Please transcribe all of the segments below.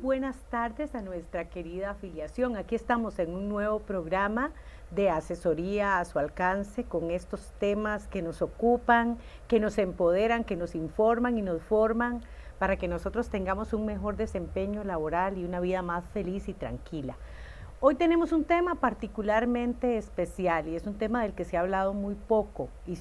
buenas tardes a nuestra querida afiliación. Aquí estamos en un nuevo programa de asesoría a su alcance con estos temas que nos ocupan, que nos empoderan, que nos informan y nos forman para que nosotros tengamos un mejor desempeño laboral y una vida más feliz y tranquila. Hoy tenemos un tema particularmente especial y es un tema del que se ha hablado muy poco y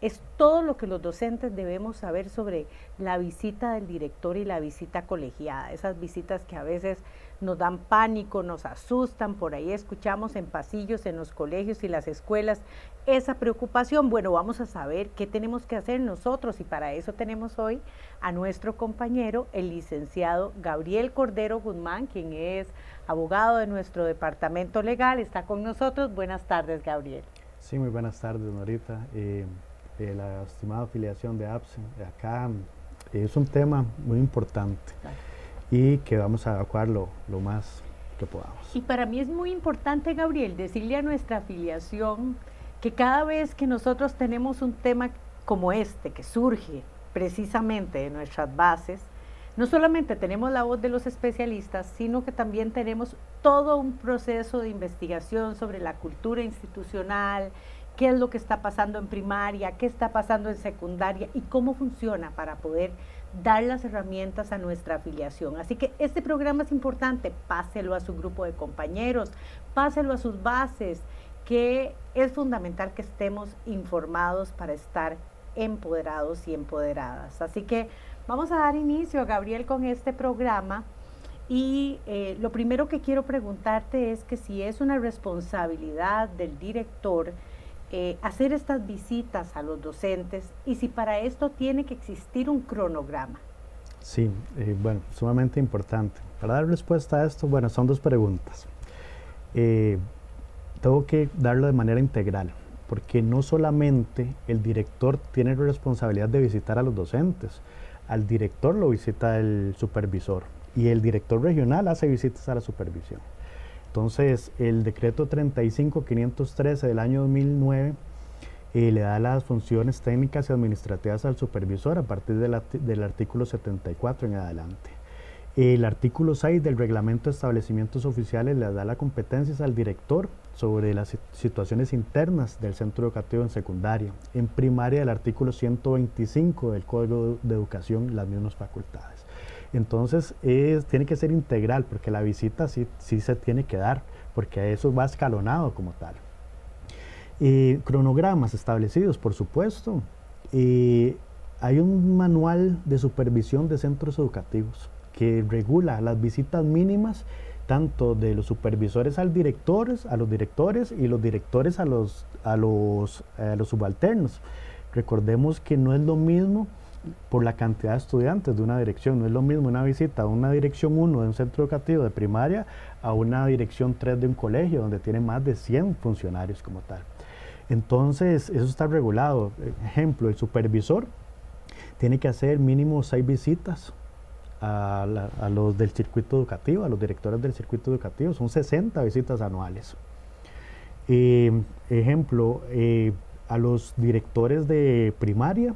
es todo lo que los docentes debemos saber sobre la visita del director y la visita colegiada, esas visitas que a veces nos dan pánico, nos asustan, por ahí escuchamos en pasillos, en los colegios y las escuelas esa preocupación. Bueno, vamos a saber qué tenemos que hacer nosotros y para eso tenemos hoy a nuestro compañero, el licenciado Gabriel Cordero Guzmán, quien es abogado de nuestro departamento legal, está con nosotros. Buenas tardes, Gabriel. Sí, muy buenas tardes, Norita. La estimada afiliación de APSE, acá es un tema muy importante y que vamos a evacuar lo más que podamos. Y para mí es muy importante, Gabriel, decirle a nuestra afiliación que cada vez que nosotros tenemos un tema como este, que surge precisamente de nuestras bases, no solamente tenemos la voz de los especialistas, sino que también tenemos todo un proceso de investigación sobre la cultura institucional, qué es lo que está pasando en primaria, qué está pasando en secundaria y cómo funciona para poder dar las herramientas a nuestra afiliación. Así que este programa es importante, páselo a su grupo de compañeros, páselo a sus bases, que es fundamental que estemos informados para estar empoderados y empoderadas. Así que vamos a dar inicio, Gabriel, con este programa y lo primero que quiero preguntarte es que si es una responsabilidad del director hacer estas visitas a los docentes y si para esto tiene que existir un cronograma. Sí, bueno, sumamente importante. Para dar respuesta a esto, bueno, son dos preguntas. Tengo que darlo de manera integral, porque no solamente el director tiene la responsabilidad de visitar a los docentes, al director lo visita el supervisor y el director regional hace visitas a la supervisión. Entonces, el decreto 35.513 del año 2009 le da las funciones técnicas y administrativas al supervisor a partir del artículo 74 en adelante. El artículo 6 del reglamento de establecimientos oficiales le da las competencias al director sobre las situaciones internas del centro educativo en secundaria. En primaria, el artículo 125 del Código de Educación, las mismas facultades. Entonces, tiene que ser integral, porque la visita sí se tiene que dar, porque eso va escalonado como tal. Cronogramas establecidos, por supuesto. Hay un manual de supervisión de centros educativos que regula las visitas mínimas, tanto de los supervisores a los directores y los directores a los subalternos. Recordemos que no es lo mismo por la cantidad de estudiantes de una dirección, no es lo mismo una visita a una dirección 1 de un centro educativo de primaria a una dirección 3 de un colegio donde tiene más de 100 funcionarios como tal. Entonces, eso está regulado. Ejemplo, el supervisor tiene que hacer mínimo 6 visitas a los del circuito educativo, a los directores del circuito educativo, son 60 visitas anuales. Ejemplo, a los directores de primaria,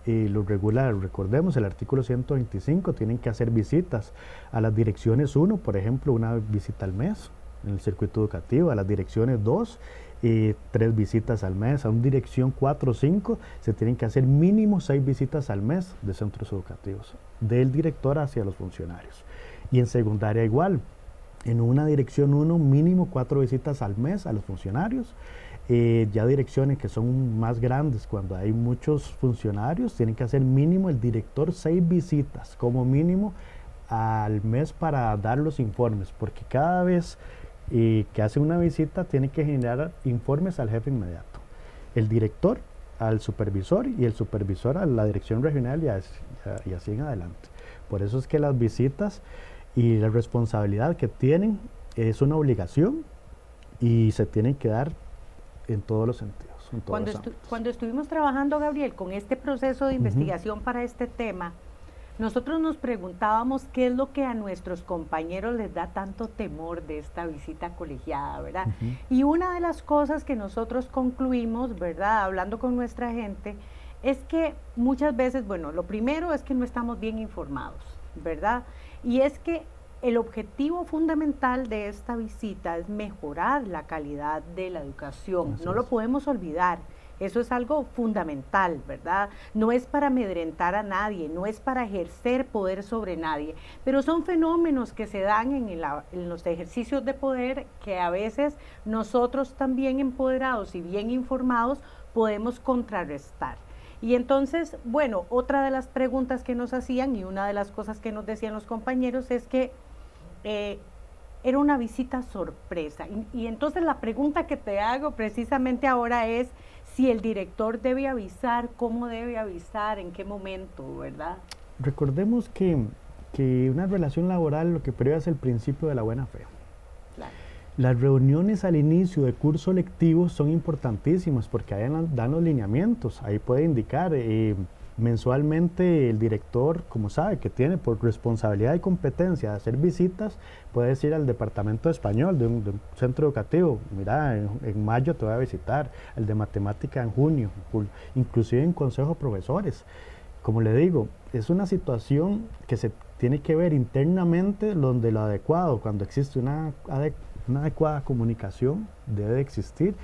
lo regula, recordemos, el artículo 125, tienen que hacer visitas a las direcciones 1, por ejemplo, una visita al mes en el circuito educativo, a las direcciones 2, 3 visitas al mes, a una dirección 4 o 5, se tienen que hacer mínimo 6 visitas al mes de centros educativos, del director hacia los funcionarios. Y en secundaria igual, en una dirección 1, mínimo 4 visitas al mes a los funcionarios. Ya direcciones que son más grandes, cuando hay muchos funcionarios, tienen que hacer mínimo el director 6 visitas, como mínimo al mes para dar los informes, porque cada vez que hace una visita tiene que generar informes al jefe inmediato. El director al supervisor y el supervisor a la dirección regional y así en adelante. Por eso es que las visitas y la responsabilidad que tienen es una obligación y se tienen que dar en todos los sentidos. Cuando estuvimos trabajando, Gabriel, con este proceso de investigación para este tema, nosotros nos preguntábamos qué es lo que a nuestros compañeros les da tanto temor de esta visita colegiada, ¿verdad? Y una de las cosas que nosotros concluimos, ¿verdad?, hablando con nuestra gente, es que muchas veces, bueno, lo primero es que no estamos bien informados, ¿verdad? y es que el objetivo fundamental de esta visita es mejorar la calidad de la educación. No lo podemos olvidar. Eso es algo fundamental, ¿verdad? No es para amedrentar a nadie, no es para ejercer poder sobre nadie, pero son fenómenos que se dan en los ejercicios de poder que a veces nosotros también empoderados y bien informados podemos contrarrestar. Y entonces, bueno, otra de las preguntas que nos hacían y una de las cosas que nos decían los compañeros es que era una visita sorpresa. Y entonces la pregunta que te hago precisamente ahora es si el director debe avisar, cómo debe avisar, en qué momento, ¿verdad? Recordemos que una relación laboral lo que prueba es el principio de la buena fe. Claro. Las reuniones al inicio de curso lectivo son importantísimas porque ahí dan los lineamientos, ahí puede indicar mensualmente el director, como sabe, que tiene por responsabilidad y competencia de hacer visitas, puede decir al departamento de español de un centro educativo, mira, en mayo te voy a visitar, el de matemática en junio, inclusive en consejo de profesores. Como le digo, es una situación que se tiene que ver internamente, donde lo adecuado, cuando existe una adecuada comunicación, debe de existir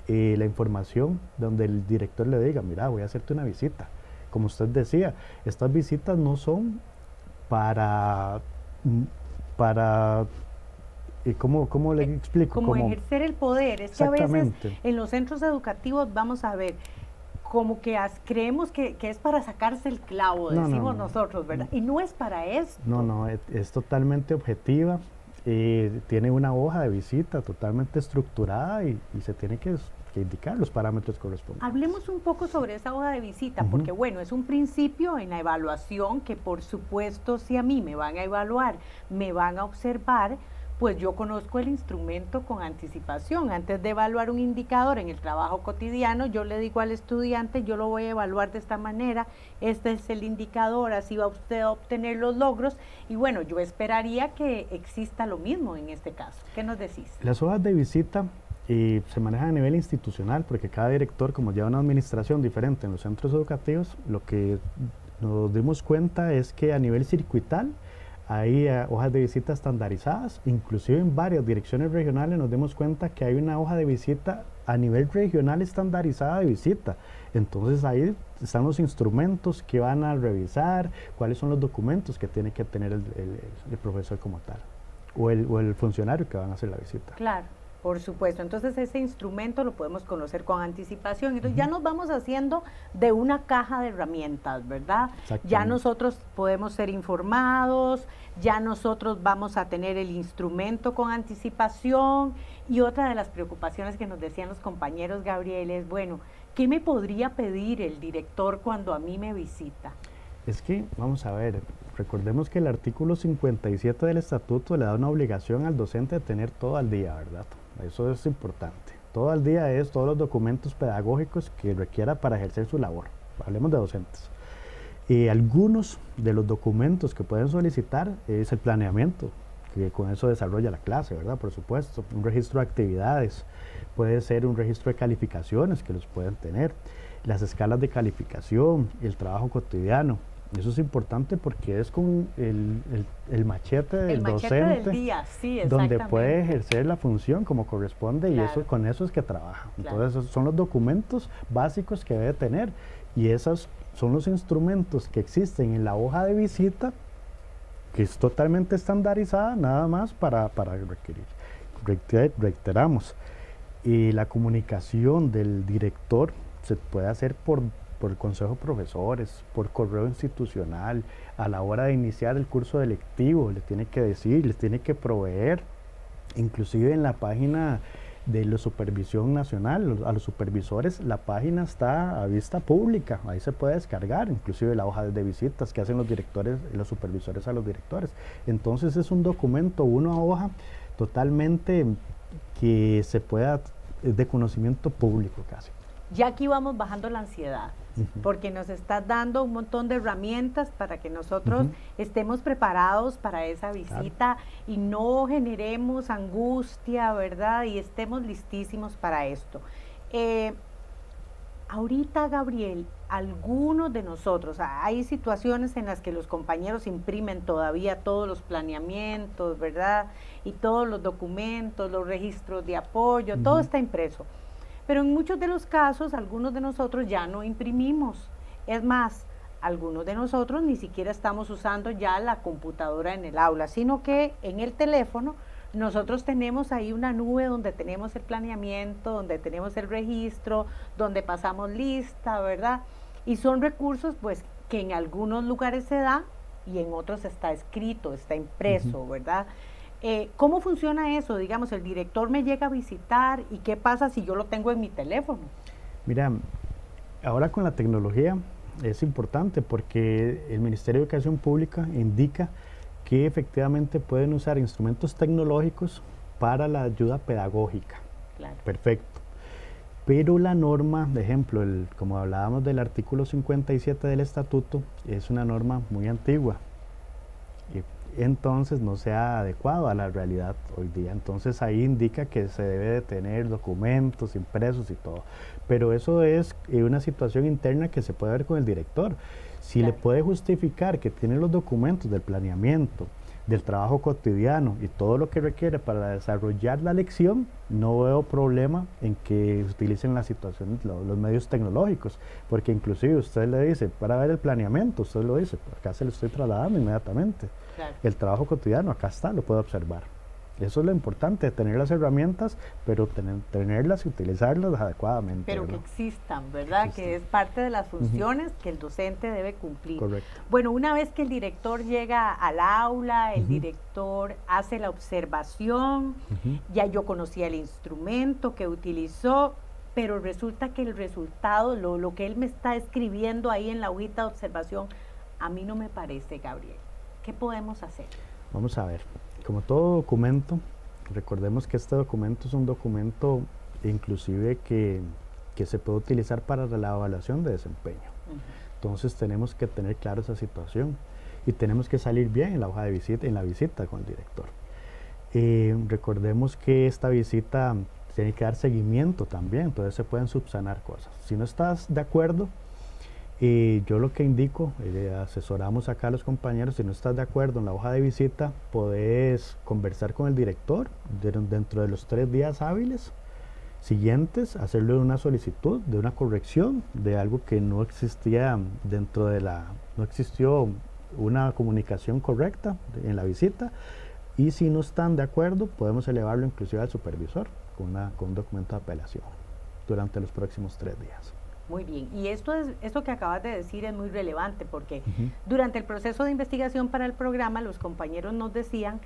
la información donde el director le diga, mira, voy a hacerte una visita. Como usted decía, estas visitas no son para ¿cómo le explico? Como ejercer el poder. Es que a veces en los centros educativos, vamos a ver, como que creemos que es para sacarse el clavo, decimos nosotros, ¿verdad? Y no es para esto. No, es totalmente objetiva. Tiene una hoja de visita totalmente estructurada y se tiene que indicar los parámetros correspondientes. Hablemos un poco sobre esa hoja de visita, porque bueno, es un principio en la evaluación que por supuesto si a mí me van a evaluar, me van a observar, pues yo conozco el instrumento con anticipación. Antes de evaluar un indicador en el trabajo cotidiano, yo le digo al estudiante, yo lo voy a evaluar de esta manera, este es el indicador, así va usted a obtener los logros, y bueno, yo esperaría que exista lo mismo en este caso. ¿Qué nos decís? Las hojas de visita se manejan a nivel institucional, porque cada director, como lleva una administración diferente en los centros educativos, lo que nos dimos cuenta es que a nivel circuital hay hojas de visita estandarizadas, inclusive en varias direcciones regionales nos dimos cuenta que hay una hoja de visita a nivel regional estandarizada de visita. Entonces ahí están los instrumentos que van a revisar, cuáles son los documentos que tiene que tener el profesor como tal, o el funcionario que van a hacer la visita. Claro. Por supuesto, entonces ese instrumento lo podemos conocer con anticipación. Entonces ya nos vamos haciendo de una caja de herramientas, ¿verdad? Ya nosotros podemos ser informados, ya nosotros vamos a tener el instrumento con anticipación. Y otra de las preocupaciones que nos decían los compañeros, Gabriel, es, bueno, ¿qué me podría pedir el director cuando a mí me visita? Es que, vamos a ver, recordemos que el artículo 57 del estatuto le da una obligación al docente de tener todo al día, ¿verdad? Eso es importante. Todo al día es todos los documentos pedagógicos que requiera para ejercer su labor. Hablemos de docentes. Y algunos de los documentos que pueden solicitar es el planeamiento, que con eso desarrolla la clase, ¿verdad? Por supuesto. Un registro de actividades, puede ser un registro de calificaciones que los pueden tener, las escalas de calificación, el trabajo cotidiano. Eso es importante porque es con el machete del docente del día, sí, donde puede ejercer la función como corresponde, claro. Y con eso es que trabaja. Claro. Entonces esos son los documentos básicos que debe tener y esos son los instrumentos que existen en la hoja de visita, que es totalmente estandarizada nada más para requerir. Reiteramos, y la comunicación del director se puede hacer por el consejo de profesores, por correo institucional, a la hora de iniciar el curso electivo, le tiene que decir, les tiene que proveer, inclusive en la página de la supervisión nacional, a los supervisores, la página está a vista pública, ahí se puede descargar, inclusive la hoja de visitas que hacen los directores, los supervisores a los directores. Entonces es un documento, una hoja totalmente que se pueda, de conocimiento público casi. Ya aquí vamos bajando la ansiedad, porque nos está dando un montón de herramientas para que nosotros estemos preparados para esa visita, y no generemos angustia, ¿verdad? Y estemos listísimos para esto. Ahorita, Gabriel, algunos de nosotros, hay situaciones en las que los compañeros imprimen todavía todos los planeamientos, ¿verdad? Y todos los documentos, los registros de apoyo, todo está impreso. Pero en muchos de los casos, algunos de nosotros ya no imprimimos. Es más, algunos de nosotros ni siquiera estamos usando ya la computadora en el aula, sino que en el teléfono nosotros tenemos ahí una nube donde tenemos el planeamiento, donde tenemos el registro, donde pasamos lista, ¿verdad? Y son recursos pues que en algunos lugares se da y en otros está escrito, está impreso, ¿verdad? ¿Cómo funciona eso? Digamos, el director me llega a visitar y ¿qué pasa si yo lo tengo en mi teléfono? Mira, ahora con la tecnología es importante porque el Ministerio de Educación Pública indica que efectivamente pueden usar instrumentos tecnológicos para la ayuda pedagógica. Claro. Perfecto. Pero la norma, de ejemplo, como hablábamos del artículo 57 del estatuto, es una norma muy antigua. Y entonces no se ha adecuado a la realidad hoy día. Entonces ahí indica que se debe de tener documentos impresos y todo. Pero eso es una situación interna que se puede ver con el director. Si le puede justificar que tiene los documentos del planeamiento, del trabajo cotidiano y todo lo que requiere para desarrollar la lección, no veo problema en que utilicen la situación, los medios tecnológicos, porque inclusive usted le dice, para ver el planeamiento, usted lo dice, acá se lo estoy trasladando inmediatamente. Claro. El trabajo cotidiano, acá está, lo puedo observar. Eso es lo importante, tener las herramientas, pero tenerlas y utilizarlas adecuadamente. Pero ¿verdad? Que existan, ¿verdad? Existen. Que es parte de las funciones que el docente debe cumplir. Correcto. Bueno, una vez que el director llega al aula, el director hace la observación, ya yo conocía el instrumento que utilizó, pero resulta que el resultado, lo que él me está escribiendo ahí en la hojita de observación, a mí no me parece, Gabriel. ¿Qué podemos hacer? Vamos a ver. Como todo documento, recordemos que este documento es un documento inclusive que se puede utilizar para la evaluación de desempeño. Entonces tenemos que tener claro esa situación y tenemos que salir bien en la hoja de visita, en la visita con el director. Recordemos que esta visita tiene que dar seguimiento también, entonces se pueden subsanar cosas. Si no estás de acuerdo, yo lo que indico, asesoramos acá a los compañeros, si no estás de acuerdo en la hoja de visita, podés conversar con el director dentro de los 3 días hábiles siguientes, hacerle una solicitud de una corrección de algo que no existía no existió una comunicación correcta en la visita, y si no están de acuerdo, podemos elevarlo inclusive al supervisor con un documento de apelación durante los próximos 3 días. Muy bien, y esto que acabas de decir es muy relevante porque durante el proceso de investigación para el programa los compañeros nos decían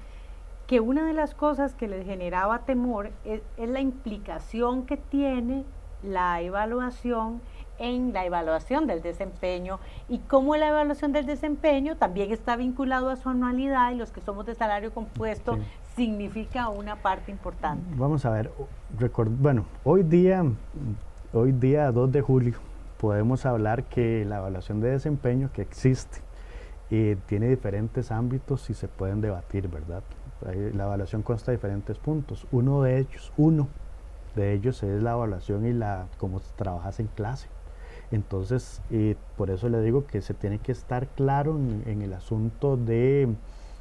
que una de las cosas que les generaba temor es la implicación que tiene la evaluación en la evaluación del desempeño y cómo la evaluación del desempeño también está vinculado a su anualidad y los que somos de salario compuesto significa una parte importante. Vamos a ver, bueno, hoy día 2 de julio, podemos hablar que la evaluación de desempeño que existe tiene diferentes ámbitos y se pueden debatir, ¿verdad? La evaluación consta de diferentes puntos. Uno de ellos es la evaluación y cómo trabajas en clase. Entonces, por eso le digo que se tiene que estar claro en el asunto de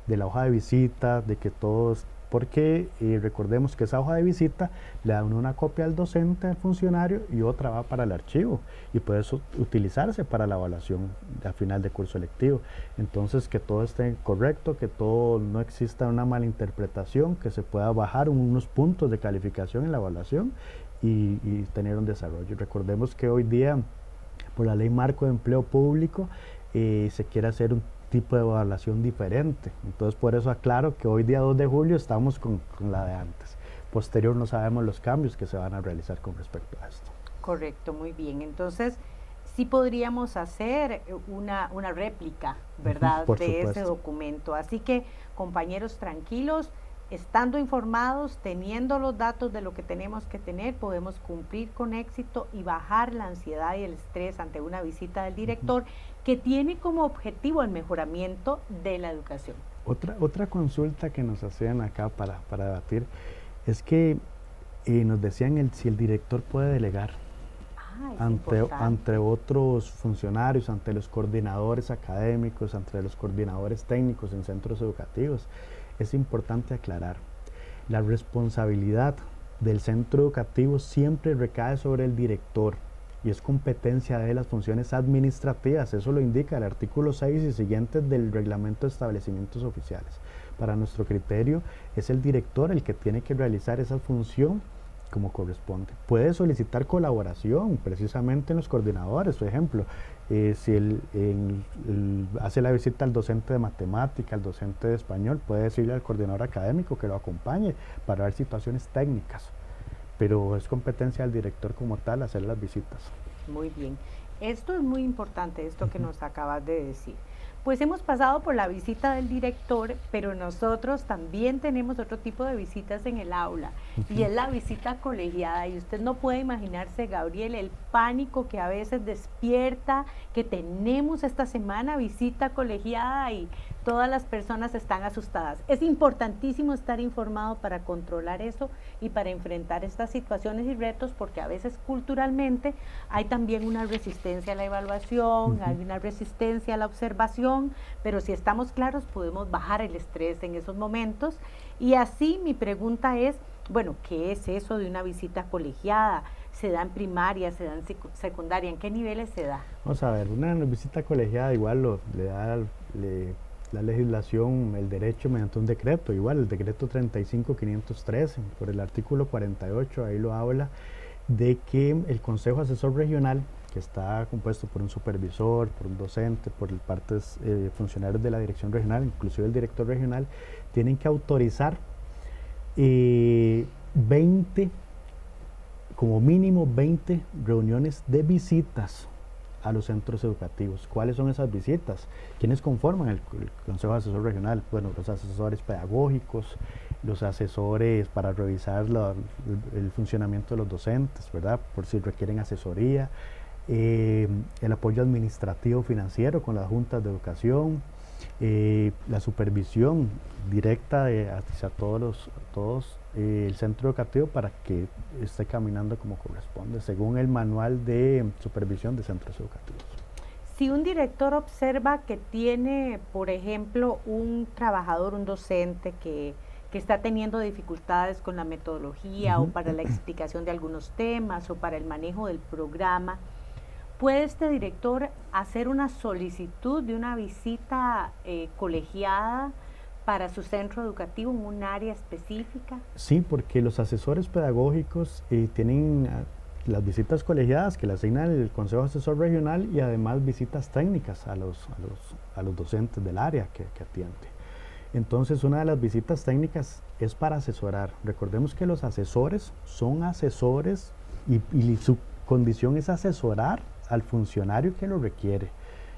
la hoja de visita, de que todos... Porque recordemos que esa hoja de visita le da una copia al docente, al funcionario, y otra va para el archivo y puede utilizarse para la evaluación al final de curso lectivo. Entonces, que todo esté correcto, que todo no exista una malinterpretación, que se pueda bajar unos puntos de calificación en la evaluación y tener un desarrollo. Recordemos que hoy día, por la Ley Marco de Empleo Público, se quiere hacer un tipo de evaluación diferente. Entonces por eso aclaro que hoy día 2 de julio estamos con la de antes. Posterior no sabemos los cambios que se van a realizar con respecto a esto. Correcto, muy bien. Entonces sí podríamos hacer una réplica, ¿verdad? De ese documento. Así que compañeros tranquilos, estando informados, teniendo los datos de lo que tenemos que tener, podemos cumplir con éxito y bajar la ansiedad y el estrés ante una visita del director que tiene como objetivo el mejoramiento de la educación. Otra consulta que nos hacían acá para debatir es que nos decían si el director puede delegar. Es ante importante. otros funcionarios, ante los coordinadores académicos, ante los coordinadores técnicos en centros educativos. Es importante aclarar, la responsabilidad del centro educativo siempre recae sobre el director y es competencia de las funciones administrativas. Eso lo indica el artículo 6 y siguientes del reglamento de establecimientos oficiales. Para nuestro criterio, es el director el que tiene que realizar esa función como corresponde. Puede solicitar colaboración precisamente en los coordinadores, por ejemplo, si hace la visita al docente de matemática, al docente de español, puede decirle al coordinador académico que lo acompañe para ver situaciones técnicas, pero es competencia del director como tal hacer las visitas. Muy bien. Esto es muy importante, esto que nos acabas de decir. Pues hemos pasado por la visita del director, pero nosotros también tenemos otro tipo de visitas en el aula, y es la visita colegiada. Y usted no puede imaginarse, Gabriel, el pánico que a veces despierta, que tenemos esta semana visita colegiada y todas las personas están asustadas. Es importantísimo estar informado para controlar eso y para enfrentar estas situaciones y retos, porque a veces culturalmente hay también una resistencia a la evaluación, hay una resistencia a la observación, pero si estamos claros podemos bajar el estrés en esos momentos. Y así mi pregunta es, bueno, ¿qué es eso de una visita colegiada? ¿Se da en primaria, se da en secundaria? ¿En qué niveles se da? Vamos a ver, una visita colegiada igual le da la legislación el derecho mediante un decreto, igual el decreto 35.513 por el artículo 48, ahí lo habla de que el Consejo Asesor Regional, que está compuesto por un supervisor, por un docente, por partes funcionarios de la dirección regional, inclusive el director regional, tienen que autorizar 20, como mínimo 20 reuniones de visitas a los centros educativos. ¿Cuáles son esas visitas? ¿Quiénes conforman el Consejo Asesor Regional? Bueno, los asesores pedagógicos, los asesores para revisar el funcionamiento de los docentes, ¿verdad? Por si requieren asesoría, el apoyo administrativo financiero con las juntas de educación, la supervisión directa hacia todos el centro educativo para que esté caminando como corresponde, según el manual de supervisión de centros educativos. Si un director observa que tiene, por ejemplo, un trabajador, un docente que está teniendo dificultades con la metodología o para la explicación de algunos temas o para el manejo del programa, ¿puede este director hacer una solicitud de una visita colegiada para su centro educativo en un área específica? Sí, porque los asesores pedagógicos tienen las visitas colegiadas que le asigna el Consejo Asesor Regional y además visitas técnicas a los docentes del área que atiende. Entonces, una de las visitas técnicas es para asesorar. Recordemos que los asesores son asesores y su condición es asesorar al funcionario que lo requiere.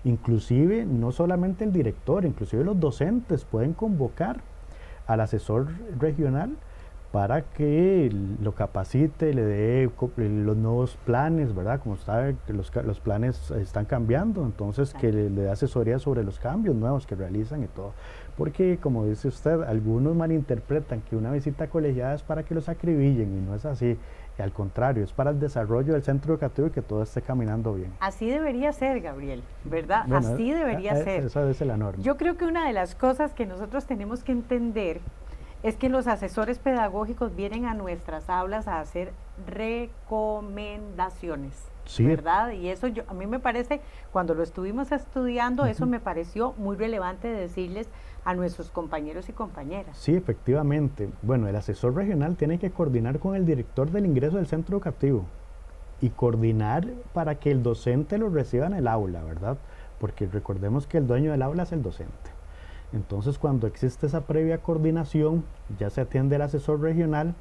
Inclusive, no solamente el director, inclusive los docentes pueden convocar al asesor regional para que lo capacite, le dé los nuevos planes, ¿verdad? Como sabe que los planes están cambiando, entonces que le dé asesoría sobre los cambios nuevos que realizan y todo. Porque, como dice usted, algunos malinterpretan que una visita colegiada es para que los acribillen y no es así. Y al contrario, es para el desarrollo del centro educativo y que todo esté caminando bien. Así debería ser, Gabriel, ¿verdad? Bueno, así debería ser. Esa es la norma. Yo creo que una de las cosas que nosotros tenemos que entender es que los asesores pedagógicos vienen a nuestras aulas a hacer recomendaciones, sí, ¿verdad? Y eso a mí me parece, cuando lo estuvimos estudiando, eso me pareció muy relevante decirles a nuestros compañeros y compañeras. Sí, efectivamente. Bueno, el asesor regional tiene que coordinar con el director del ingreso del centro educativo y coordinar para que el docente lo reciba en el aula, ¿verdad? Porque recordemos que el dueño del aula es el docente. Entonces, cuando existe esa previa coordinación, ya se atiende al asesor regional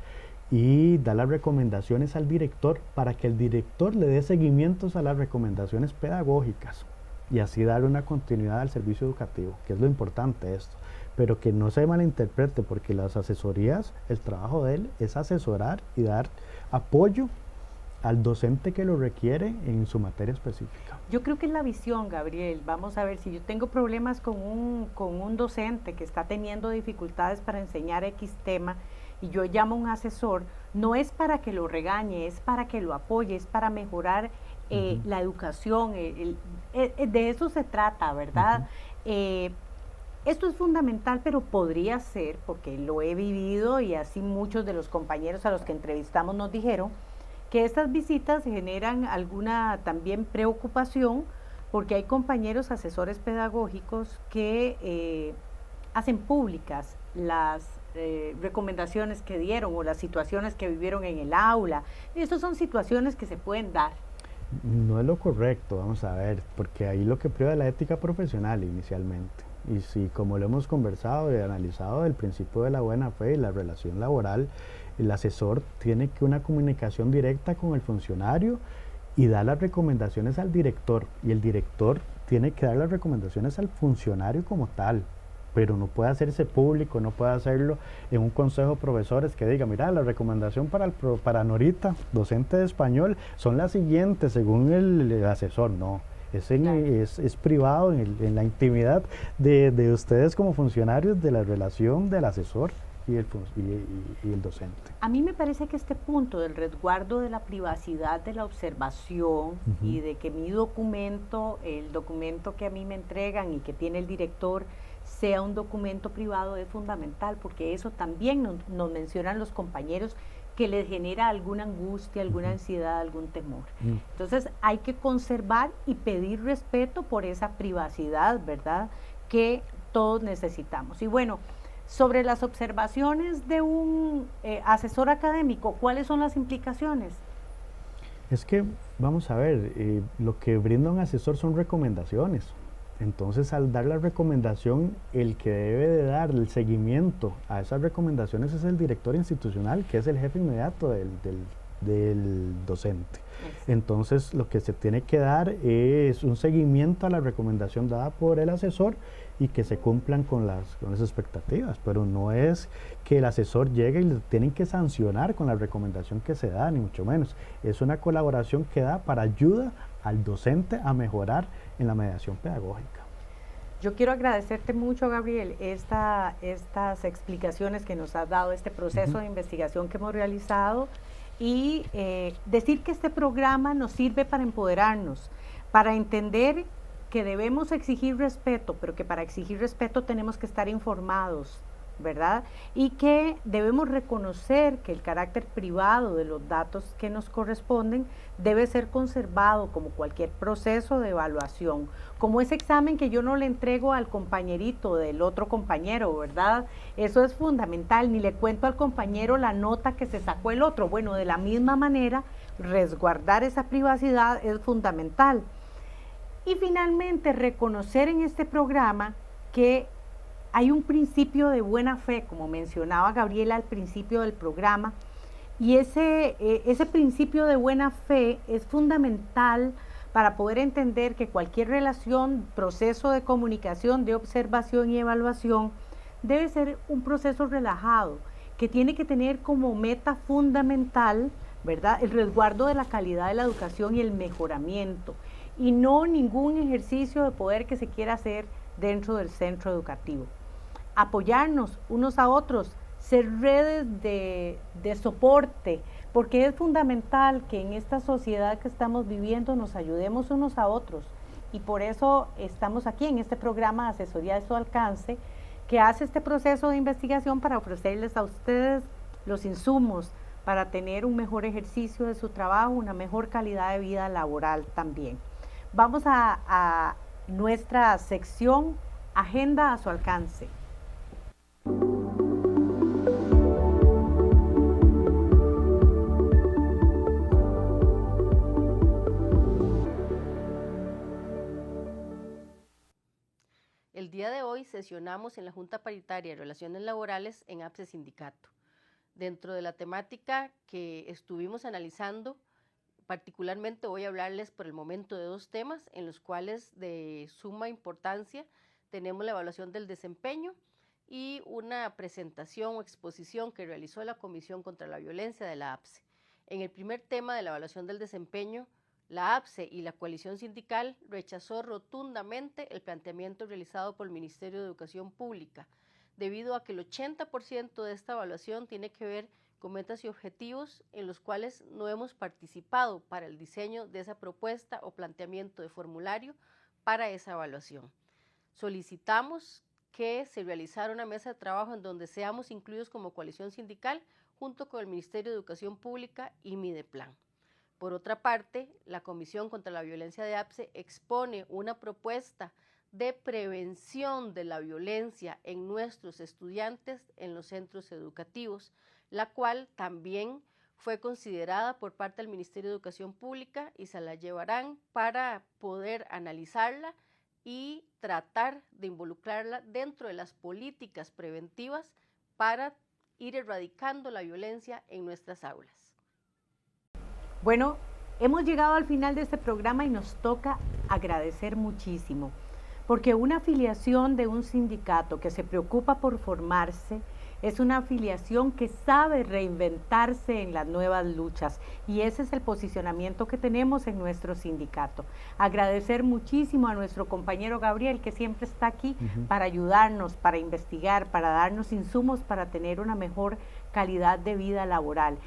y da las recomendaciones al director para que el director le dé seguimientos a las recomendaciones pedagógicas y así dar una continuidad al servicio educativo, que es lo importante de esto. Pero que no se malinterprete, porque las asesorías, el trabajo de él es asesorar y dar apoyo al docente que lo requiere en su materia específica. Yo creo que es la visión, Gabriel. Vamos a ver, si yo tengo problemas con un docente que está teniendo dificultades para enseñar X tema y yo llamo a un asesor, no es para que lo regañe, es para que lo apoye, es para mejorar la educación, de eso se trata, ¿verdad? Esto es fundamental, pero podría ser, porque lo he vivido y así muchos de los compañeros a los que entrevistamos nos dijeron, que estas visitas generan alguna también preocupación, porque hay compañeros asesores pedagógicos que hacen públicas las recomendaciones que dieron o las situaciones que vivieron en el aula. Y estas son situaciones que se pueden dar. No es lo correcto, vamos a ver, porque ahí lo que priva es la ética profesional inicialmente. Y si, como lo hemos conversado y analizado, el principio de la buena fe y la relación laboral, el asesor tiene que una comunicación directa con el funcionario y da las recomendaciones al director, y el director tiene que dar las recomendaciones al funcionario como tal, pero no puede hacerse público, no puede hacerlo en un consejo de profesores que diga, mira, la recomendación para Norita, docente de español, son las siguientes según el asesor. No, es privado, en la intimidad de ustedes como funcionarios, de la relación del asesor y el docente. A mí me parece que este punto del resguardo de la privacidad de la observación y de que mi documento, el documento que a mí me entregan y que tiene el director, sea un documento privado es fundamental, porque eso también nos mencionan los compañeros que les genera alguna angustia, alguna ansiedad, algún temor. Entonces hay que conservar y pedir respeto por esa privacidad, ¿verdad?, que todos necesitamos. Y bueno, sobre las observaciones de un asesor académico, ¿cuáles son las implicaciones? Es que, vamos a ver, lo que brinda un asesor son recomendaciones. Entonces, al dar la recomendación, el que debe de dar el seguimiento a esas recomendaciones es el director institucional, que es el jefe inmediato del docente. Entonces, lo que se tiene que dar es un seguimiento a la recomendación dada por el asesor y que se cumplan con las expectativas, pero no es que el asesor llegue y le tienen que sancionar con la recomendación que se da, ni mucho menos. Es una colaboración que da para ayuda al docente a mejorar en la mediación pedagógica. Yo quiero agradecerte mucho, Gabriel, estas explicaciones que nos has dado, este proceso de investigación que hemos realizado, y decir que este programa nos sirve para empoderarnos, para entender que debemos exigir respeto, pero que para exigir respeto tenemos que estar informados, ¿verdad? Y que debemos reconocer que el carácter privado de los datos que nos corresponden debe ser conservado como cualquier proceso de evaluación, como ese examen que yo no le entrego al compañerito del otro compañero, ¿verdad? Eso es fundamental, ni le cuento al compañero la nota que se sacó el otro. Bueno, de la misma manera, resguardar esa privacidad es fundamental. Y finalmente, reconocer en este programa que hay un principio de buena fe, como mencionaba Gabriela al principio del programa, y ese principio de buena fe es fundamental para poder entender que cualquier relación, proceso de comunicación, de observación y evaluación, debe ser un proceso relajado, que tiene que tener como meta fundamental, ¿verdad?, el resguardo de la calidad de la educación y el mejoramiento, y no ningún ejercicio de poder que se quiera hacer dentro del centro educativo. Apoyarnos unos a otros, ser redes de soporte, porque es fundamental que en esta sociedad que estamos viviendo nos ayudemos unos a otros, y por eso estamos aquí en este programa de asesoría de su alcance, que hace este proceso de investigación para ofrecerles a ustedes los insumos para tener un mejor ejercicio de su trabajo, una mejor calidad de vida laboral también. Vamos a nuestra sección Agenda a su alcance. El día de hoy sesionamos en la Junta Paritaria de Relaciones Laborales en APSE Sindicato. Dentro de la temática que estuvimos analizando, particularmente voy a hablarles por el momento de dos temas en los cuales de suma importancia tenemos la evaluación del desempeño y una presentación o exposición que realizó la Comisión contra la Violencia de la APSE. En el primer tema de la evaluación del desempeño, la APSE y la coalición sindical rechazó rotundamente el planteamiento realizado por el Ministerio de Educación Pública, debido a que el 80% de esta evaluación tiene que ver con metas y objetivos en los cuales no hemos participado para el diseño de esa propuesta o planteamiento de formulario para esa evaluación. Solicitamos que se realizara una mesa de trabajo en donde seamos incluidos como coalición sindical junto con el Ministerio de Educación Pública y Mideplan. Por otra parte, la Comisión contra la Violencia de APSE expone una propuesta de prevención de la violencia en nuestros estudiantes en los centros educativos, la cual también fue considerada por parte del Ministerio de Educación Pública y se la llevarán para poder analizarla y tratar de involucrarla dentro de las políticas preventivas para ir erradicando la violencia en nuestras aulas. Bueno, hemos llegado al final de este programa y nos toca agradecer muchísimo, porque una afiliación de un sindicato que se preocupa por formarse es una afiliación que sabe reinventarse en las nuevas luchas, y ese es el posicionamiento que tenemos en nuestro sindicato. Agradecer muchísimo a nuestro compañero Gabriel, que siempre está aquí para ayudarnos, para investigar, para darnos insumos para tener una mejor calidad de vida laboral.